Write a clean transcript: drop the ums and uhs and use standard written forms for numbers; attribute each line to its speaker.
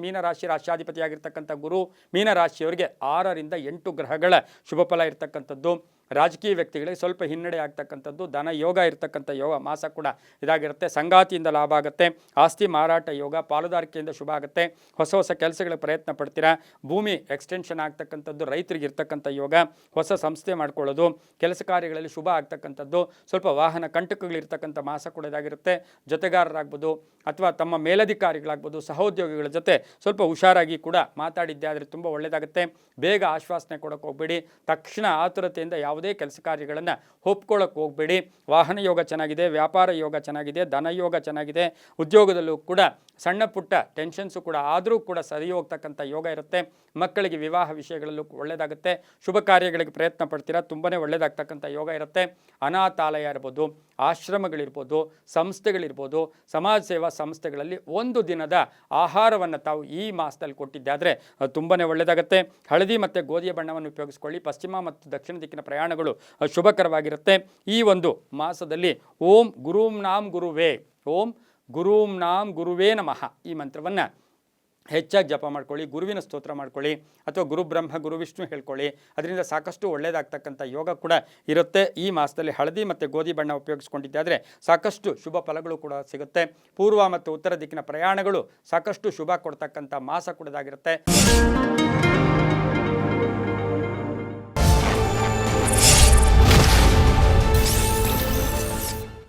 Speaker 1: ಮೀನರಾಶಿ ರಾಶ್ಯಾಧಿಪತಿಯಾಗಿರ್ತಕ್ಕಂಥ ಗುರು ಮೀನರಾಶಿಯವರಿಗೆ 6ರಿಂದ 8 ಗ್ರಹಗಳ ಶುಭ ಫಲ ಇರತಕ್ಕಂಥದ್ದು. ರಾಜಕೀಯ ವ್ಯಕ್ತಿಗಳಿಗೆ ಸ್ವಲ್ಪ ಹಿನ್ನಡೆ ಆಗ್ತಕ್ಕಂಥದ್ದು. ಧನ ಯೋಗ ಇರತಕ್ಕಂಥ ಯೋಗ ಮಾಸ ಕೂಡ ಇದಾಗಿರುತ್ತೆ. ಸಂಗಾತಿಯಿಂದ ಲಾಭ ಆಗುತ್ತೆ. ಆಸ್ತಿ ಮಾರಾಟ ಯೋಗ, ಪಾಲುದಾರಿಕೆಯಿಂದ ಶುಭ ಆಗುತ್ತೆ. ಹೊಸ ಹೊಸ ಕೆಲಸಗಳ ಪ್ರಯತ್ನ ಪಡ್ತೀರಾ. ಭೂಮಿ ಎಕ್ಸ್ಟೆನ್ಷನ್ ಆಗ್ತಕ್ಕಂಥದ್ದು, ರೈತರಿಗೆ ಇರ್ತಕ್ಕಂಥ ಯೋಗ, ಹೊಸ ಸಂಸ್ಥೆ ಮಾಡ್ಕೊಳ್ಳೋದು, ಕೆಲಸ ಕಾರ್ಯಗಳಲ್ಲಿ ಶುಭ ಆಗ್ತಕ್ಕಂಥದ್ದು. ಸ್ವಲ್ಪ ವಾಹನ ಕಂಟಕಗಳಿರ್ತಕ್ಕಂಥ ಮಾಸ ಕೂಡ ಇದಾಗಿರುತ್ತೆ. ಜೊತೆಗಾರರಾಗ್ಬೋದು ಅಥವಾ ತಮ್ಮ ಮೇಲಧಿಕಾರಿಗಳಾಗ್ಬೋದು, ಸಹೋದ್ಯೋಗಿಗಳ ಜೊತೆ ಸ್ವಲ್ಪ ಹುಷಾರಾಗಿ ಕೂಡ ಮಾತಾಡಿದ್ದೆ ಆದರೆ ತುಂಬ ಒಳ್ಳೆಯದಾಗುತ್ತೆ. ಬೇಗ ಆಶ್ವಾಸನೆ ಕೊಡೋಕೆ ಹೋಗಬೇಡಿ. ತಕ್ಷಣ ಆತುರತೆಯಿಂದ ಯಾವುದೇ ಕೆಲಸ ಕಾರ್ಯಗಳನ್ನು ಒಪ್ಕೊಳ್ಳೋಕೆ ಹೋಗಬೇಡಿ. ವಾಹನ ಯೋಗ ಚೆನ್ನಾಗಿದೆ, ವ್ಯಾಪಾರ ಯೋಗ ಚೆನ್ನಾಗಿದೆ, ಧನ ಯೋಗ ಚೆನ್ನಾಗಿದೆ. ಉದ್ಯೋಗದಲ್ಲೂ ಕೂಡ ಸಣ್ಣ ಪುಟ್ಟ ಟೆನ್ಷನ್ಸು ಕೂಡ ಆದರೂ ಕೂಡ ಸರಿ ಹೋಗ್ತಕ್ಕಂಥ ಯೋಗ ಇರುತ್ತೆ. ಮಕ್ಕಳಿಗೆ ವಿವಾಹ ವಿಷಯಗಳಲ್ಲೂ ಒಳ್ಳೆಯದಾಗುತ್ತೆ. ಶುಭ ಕಾರ್ಯಗಳಿಗೆ ಪ್ರಯತ್ನ ಪಡ್ತೀರಾ, ತುಂಬಾ ಒಳ್ಳೆಯದಾಗ್ತಕ್ಕಂಥ ಯೋಗ ಇರುತ್ತೆ. ಅನಾಥಾಲಯ ಇರ್ಬೋದು, ಆಶ್ರಮಗಳಿರ್ಬೋದು, ಸಂಸ್ಥೆಗಳಿರ್ಬೋದು, ಸಮಾಜ ಸೇವಾ ಸಂಸ್ಥೆಗಳಲ್ಲಿ ಒಂದು ದಿನದ ಆಹಾರವನ್ನು ತಾವು ಈ ಮಾಸದಲ್ಲಿ ಕೊಟ್ಟಿದ್ದೆ ಆದರೆ ತುಂಬಾ ಒಳ್ಳೆಯದಾಗುತ್ತೆ. ಹಳದಿ ಮತ್ತು ಗೋಧಿಯ ಬಣ್ಣವನ್ನು ಉಪಯೋಗಿಸ್ಕೊಳ್ಳಿ. ಪಶ್ಚಿಮ ಮತ್ತು ದಕ್ಷಿಣ ದಿಕ್ಕಿನ ಪ್ರಯಾಣಗಳು ಶುಭಕರವಾಗಿರುತ್ತೆ. ಈ ಒಂದು ಮಾಸದಲ್ಲಿ ಓಂ ಗುರೂಂ ನಾಂ ಗುರುವೇ, ಓಂ ಗುರೂಂ ನಾಂ ಗುರುವೇ ನಮಃ ಈ ಮಂತ್ರವನ್ನು ಹೆಚ್ಚಾಗಿ ಜಪ ಮಾಡ್ಕೊಳ್ಳಿ. ಗುರುವಿನ ಸ್ತೋತ್ರ ಮಾಡ್ಕೊಳ್ಳಿ ಅಥವಾ ಗುರು ಬ್ರಹ್ಮ ಗುರು ವಿಷ್ಣು ಹೇಳ್ಕೊಳ್ಳಿ. ಅದರಿಂದ ಸಾಕಷ್ಟು ಒಳ್ಳೆಯದಾಗ್ತಕ್ಕಂಥ ಯೋಗ ಕೂಡ ಇರುತ್ತೆ. ಈ ಮಾಸದಲ್ಲಿ ಹಳದಿ ಮತ್ತು ಗೋಧಿ ಬಣ್ಣ ಉಪಯೋಗಿಸ್ಕೊಂಡಿದ್ದೆ ಆದರೆ ಸಾಕಷ್ಟು ಶುಭ ಫಲಗಳು ಕೂಡ ಸಿಗುತ್ತೆ. ಪೂರ್ವ ಮತ್ತು ಉತ್ತರ ದಿಕ್ಕಿನ ಪ್ರಯಾಣಗಳು ಸಾಕಷ್ಟು ಶುಭ ಕೊಡ್ತಕ್ಕಂಥ ಮಾಸ ಕೂಡ ಇದಾಗಿರುತ್ತೆ.